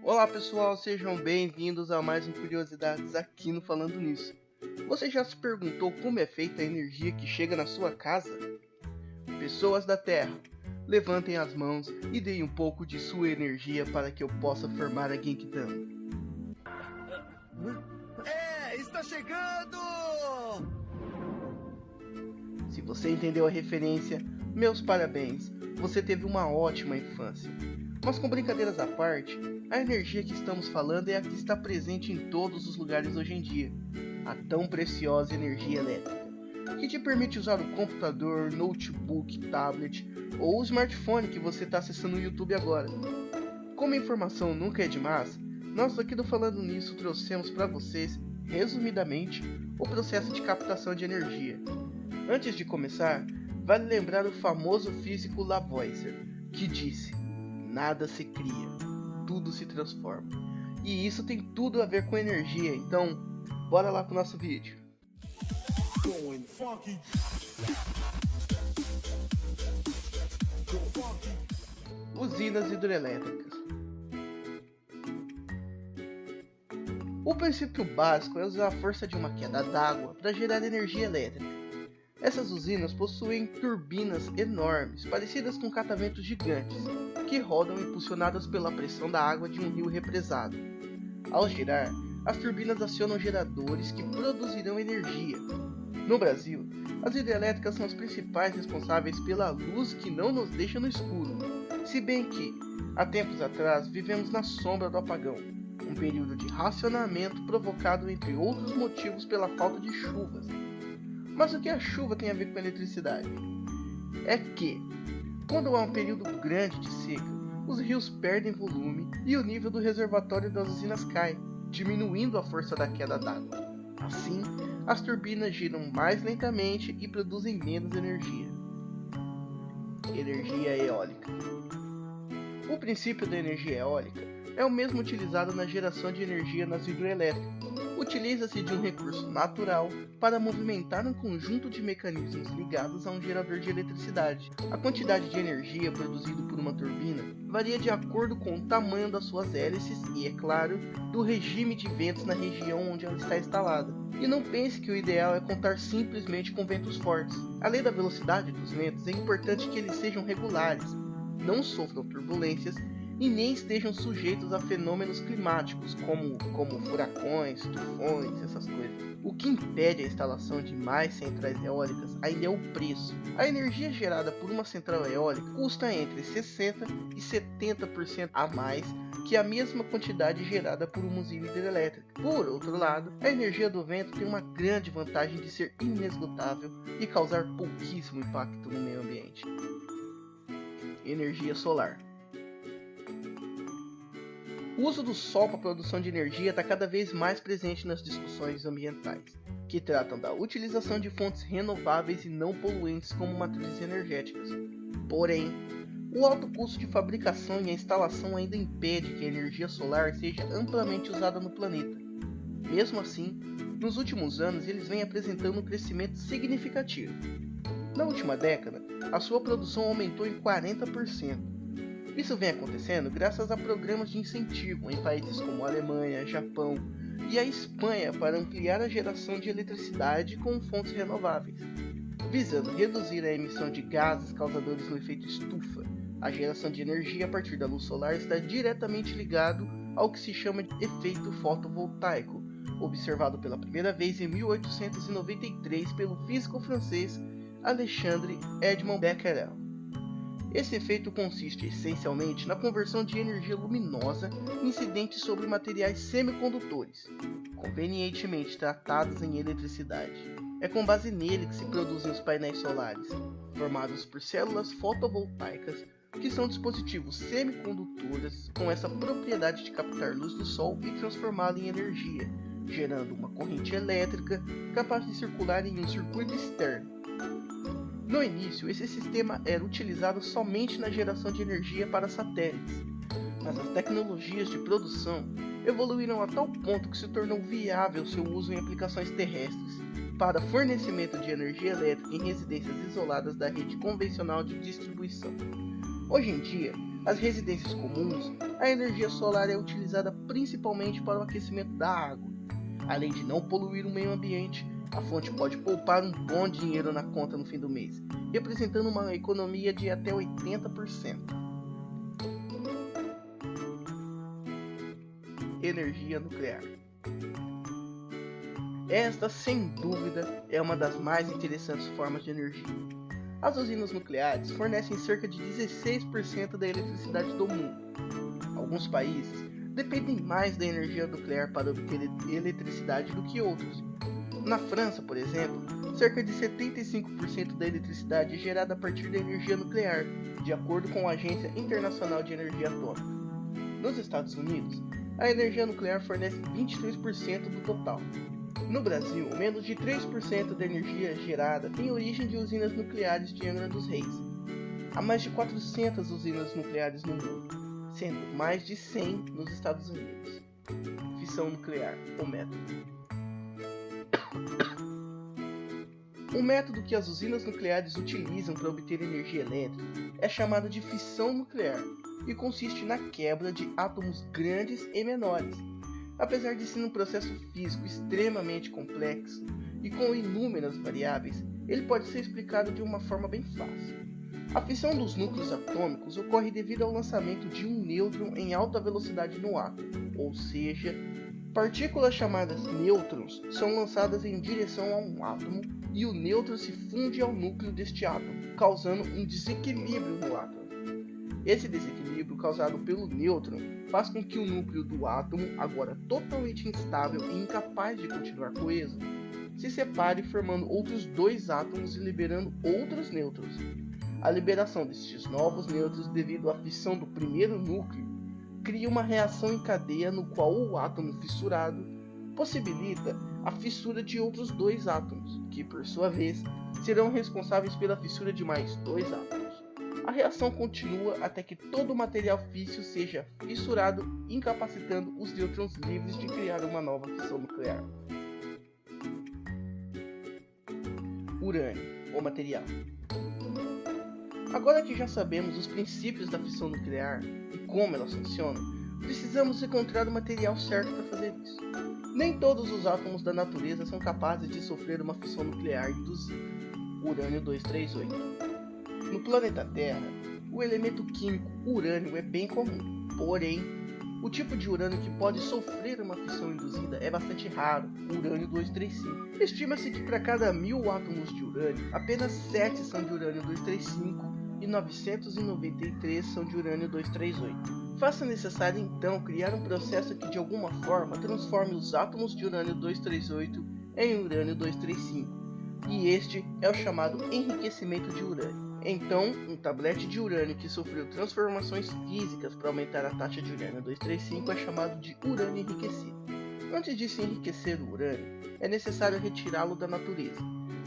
Olá pessoal, sejam bem-vindos a mais um Curiosidades aqui no Falando Nisso. Você já se perguntou como é feita a energia que chega na sua casa? Pessoas da Terra, levantem as mãos e deem um pouco de sua energia para que eu possa formar a Genkidama. Está chegando! Se você entendeu a referência, meus parabéns, você teve uma ótima infância. Mas com brincadeiras à parte, a energia que estamos falando é a que está presente em todos os lugares hoje em dia, a tão preciosa energia elétrica, que te permite usar o computador, notebook, tablet ou o smartphone que você está acessando o YouTube agora. Como a informação nunca é demais, nós aqui do Falando Nisso trouxemos para vocês, resumidamente, o processo de captação de energia. Antes de começar, vale lembrar o famoso físico Lavoisier, que disse: nada se cria, tudo se transforma. E isso tem tudo a ver com energia, então bora lá pro nosso vídeo. Usinas hidrelétricas. O princípio básico é usar a força de uma queda d'água para gerar energia elétrica. Essas usinas possuem turbinas enormes, parecidas com cataventos gigantes, que rodam impulsionadas pela pressão da água de um rio represado. Ao girar, as turbinas acionam geradores que produzirão energia. No Brasil, as hidrelétricas são as principais responsáveis pela luz que não nos deixa no escuro, se bem que, há tempos atrás, vivemos na sombra do apagão, um período de racionamento provocado, entre outros motivos, pela falta de chuvas. Mas o que a chuva tem a ver com a eletricidade? É que, quando há um período grande de seca, os rios perdem volume e o nível do reservatório das usinas cai, diminuindo a força da queda d'água. Assim, as turbinas giram mais lentamente e produzem menos energia. Energia eólica. O princípio da energia eólica é o mesmo utilizado na geração de energia nas hidrelétricas. Utiliza-se de um recurso natural para movimentar um conjunto de mecanismos ligados a um gerador de eletricidade. A quantidade de energia produzida por uma turbina varia de acordo com o tamanho das suas hélices e, é claro, do regime de ventos na região onde ela está instalada. E não pense que o ideal é contar simplesmente com ventos fortes. Além da velocidade dos ventos, é importante que eles sejam regulares, não sofram turbulências e nem estejam sujeitos a fenômenos climáticos como furacões, tufões, essas coisas. O que impede a instalação de mais centrais eólicas ainda é o preço. A energia gerada por uma central eólica custa entre 60% e 70% a mais que a mesma quantidade gerada por uma usina hidrelétrica. Por outro lado, a energia do vento tem uma grande vantagem de ser inesgotável e causar pouquíssimo impacto no meio ambiente. Energia solar. O uso do sol para a produção de energia está cada vez mais presente nas discussões ambientais, que tratam da utilização de fontes renováveis e não poluentes como matrizes energéticas. Porém, o alto custo de fabricação e a instalação ainda impede que a energia solar seja amplamente usada no planeta. Mesmo assim, nos últimos anos eles vêm apresentando um crescimento significativo. Na última década, a sua produção aumentou em 40%. Isso vem acontecendo graças a programas de incentivo em países como a Alemanha, Japão e a Espanha para ampliar a geração de eletricidade com fontes renováveis. Visando reduzir a emissão de gases causadores do efeito estufa, a geração de energia a partir da luz solar está diretamente ligado ao que se chama de efeito fotovoltaico, observado pela primeira vez em 1893 pelo físico francês Alexandre Edmond Becquerel. Esse efeito consiste essencialmente na conversão de energia luminosa incidente sobre materiais semicondutores, convenientemente tratados em eletricidade. É com base nele que se produzem os painéis solares, formados por células fotovoltaicas, que são dispositivos semicondutores com essa propriedade de captar luz do sol e transformá-la em energia, gerando uma corrente elétrica capaz de circular em um circuito externo. No início, esse sistema era utilizado somente na geração de energia para satélites, mas as tecnologias de produção evoluíram a tal ponto que se tornou viável seu uso em aplicações terrestres, para fornecimento de energia elétrica em residências isoladas da rede convencional de distribuição. Hoje em dia, As residências comuns, a energia solar é utilizada principalmente para o aquecimento da água. Além de não poluir o meio ambiente, a fonte pode poupar um bom dinheiro na conta no fim do mês, representando uma economia de até 80%. Energia nuclear. Esta, sem dúvida, é uma das mais interessantes formas de energia. As usinas nucleares fornecem cerca de 16% da eletricidade do mundo. Alguns países dependem mais da energia nuclear para obter eletricidade do que outros. Na França, por exemplo, cerca de 75% da eletricidade é gerada a partir da energia nuclear, de acordo com a Agência Internacional de Energia Atômica. Nos Estados Unidos, a energia nuclear fornece 23% do total. No Brasil, menos de 3% da energia gerada tem origem de usinas nucleares de Angra dos Reis. Há mais de 400 usinas nucleares no mundo, sendo mais de 100 nos Estados Unidos. Fissão nuclear, o método. O método que as usinas nucleares utilizam para obter energia elétrica é chamado de fissão nuclear e consiste na quebra de átomos grandes e menores. Apesar de ser um processo físico extremamente complexo e com inúmeras variáveis, ele pode ser explicado de uma forma bem fácil. A fissão dos núcleos atômicos ocorre devido ao lançamento de um nêutron em alta velocidade no átomo, ou seja, partículas chamadas nêutrons são lançadas em direção a um átomo e o nêutron se funde ao núcleo deste átomo, causando um desequilíbrio no átomo. Esse desequilíbrio causado pelo nêutron faz com que o núcleo do átomo, agora totalmente instável e incapaz de continuar coeso, se separe formando outros dois átomos e liberando outros nêutrons. A liberação destes novos nêutrons devido à fissão do primeiro núcleo cria uma reação em cadeia no qual o átomo fissurado possibilita a fissura de outros dois átomos, que por sua vez serão responsáveis pela fissura de mais dois átomos. A reação continua até que todo o material físsil seja fissurado, incapacitando os nêutrons livres de criar uma nova fissão nuclear. Urânio, o material. Agora que já sabemos os princípios da fissão nuclear e como elas funcionam, precisamos encontrar o material certo para fazer isso. Nem todos os átomos da natureza são capazes de sofrer uma fissão nuclear induzida. Urânio 238. No planeta Terra, o elemento químico urânio é bem comum, porém, o tipo de urânio que pode sofrer uma fissão induzida é bastante raro, urânio 235. Estima-se que para cada 1000 átomos de urânio, apenas 7 são de urânio 235 e 993 são de urânio 238. Faça necessário então criar um processo que de alguma forma transforme os átomos de urânio 238 em urânio 235, e este é o chamado enriquecimento de urânio. Então, um tablete de urânio que sofreu transformações físicas para aumentar a taxa de urânio 235 é chamado de urânio enriquecido. Antes de se enriquecer o urânio, é necessário retirá-lo da natureza.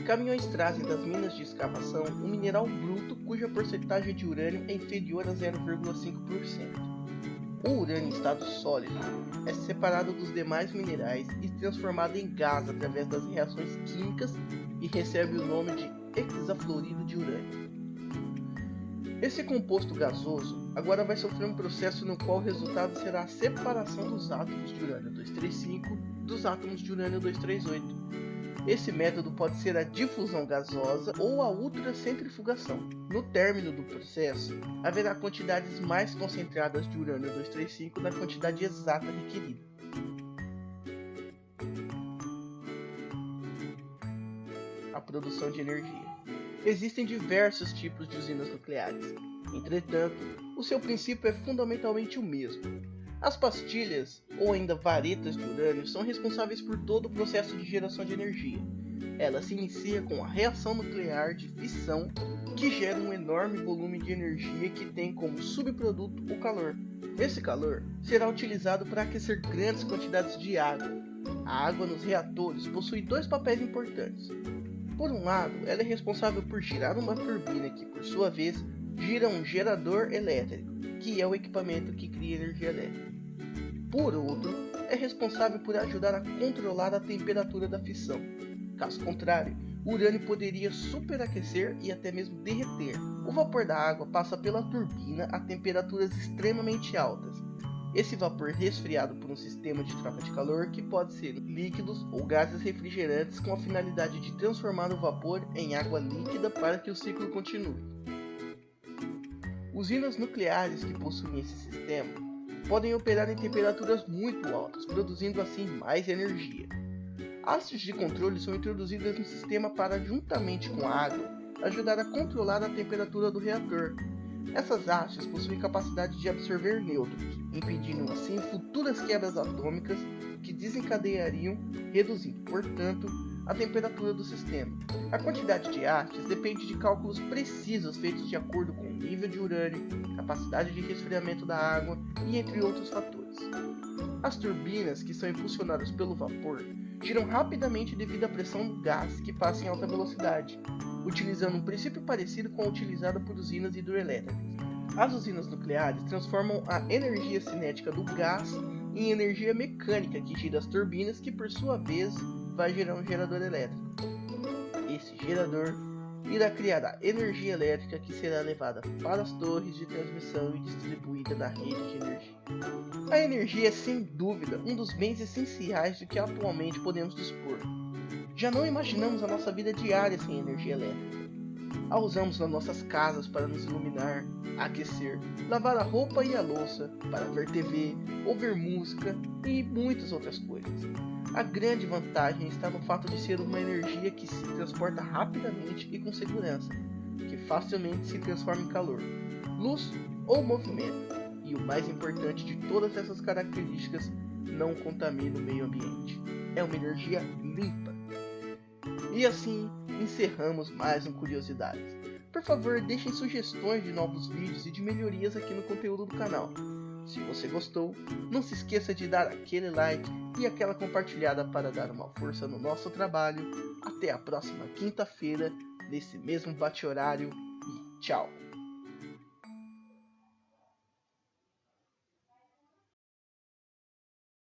Caminhões trazem das minas de escavação um mineral bruto cuja porcentagem de urânio é inferior a 0,5%. O urânio em estado sólido é separado dos demais minerais e transformado em gás através das reações químicas e recebe o nome de hexafluorido de urânio. Esse composto gasoso agora vai sofrer um processo no qual o resultado será a separação dos átomos de urânio 235 dos átomos de urânio 238. Esse método pode ser a difusão gasosa ou a ultracentrifugação. No término do processo, haverá quantidades mais concentradas de urânio 235 na quantidade exata requerida. A produção de energia. Existem diversos tipos de usinas nucleares. Entretanto, o seu princípio é fundamentalmente o mesmo. As pastilhas, ou ainda varetas de urânio, são responsáveis por todo o processo de geração de energia. Ela se inicia com a reação nuclear de fissão, que gera um enorme volume de energia que tem como subproduto o calor. Esse calor será utilizado para aquecer grandes quantidades de água. A água nos reatores possui dois papéis importantes. Por um lado, ela é responsável por girar uma turbina que, por sua vez, gira um gerador elétrico, que é o equipamento que cria energia elétrica. Por outro, é responsável por ajudar a controlar a temperatura da fissão. Caso contrário, o urânio poderia superaquecer e até mesmo derreter. O vapor da água passa pela turbina a temperaturas extremamente altas. Esse vapor resfriado por um sistema de troca de calor que pode ser líquidos ou gases refrigerantes com a finalidade de transformar o vapor em água líquida para que o ciclo continue. Usinas nucleares que possuem esse sistema podem operar em temperaturas muito altas, produzindo assim mais energia. Hastes de controle são introduzidas no sistema para, juntamente com a água, ajudar a controlar a temperatura do reator. Essas hastes possuem capacidade de absorver nêutrons, impedindo assim futuras quebras atômicas que desencadeariam, reduzindo, portanto, a temperatura do sistema. A quantidade de hastes depende de cálculos precisos feitos de acordo com o nível de urânio, capacidade de resfriamento da água e entre outros fatores. As turbinas, que são impulsionadas pelo vapor, giram rapidamente devido à pressão do gás que passa em alta velocidade, utilizando um princípio parecido com o utilizado por usinas hidroelétricas. As usinas nucleares transformam a energia cinética do gás em energia mecânica que gira as turbinas, que por sua vez vai gerar um gerador elétrico. Esse gerador irá criar a energia elétrica que será levada para as torres de transmissão e distribuída na rede de energia. A energia é sem dúvida um dos bens essenciais de que atualmente podemos dispor. Já não imaginamos a nossa vida diária sem energia elétrica. A usamos nas nossas casas para nos iluminar, aquecer, lavar a roupa e a louça, para ver TV, ouvir música e muitas outras coisas. A grande vantagem está no fato de ser uma energia que se transporta rapidamente e com segurança, que facilmente se transforma em calor, luz ou movimento, e o mais importante de todas essas características, não contamina o meio ambiente. É uma energia limpa. E assim encerramos mais um Curiosidades. Por favor, deixem sugestões de novos vídeos e de melhorias aqui no conteúdo do canal. Se você gostou, não se esqueça de dar aquele like e aquela compartilhada para dar uma força no nosso trabalho. Até a próxima quinta-feira, nesse mesmo bate-horário, e tchau!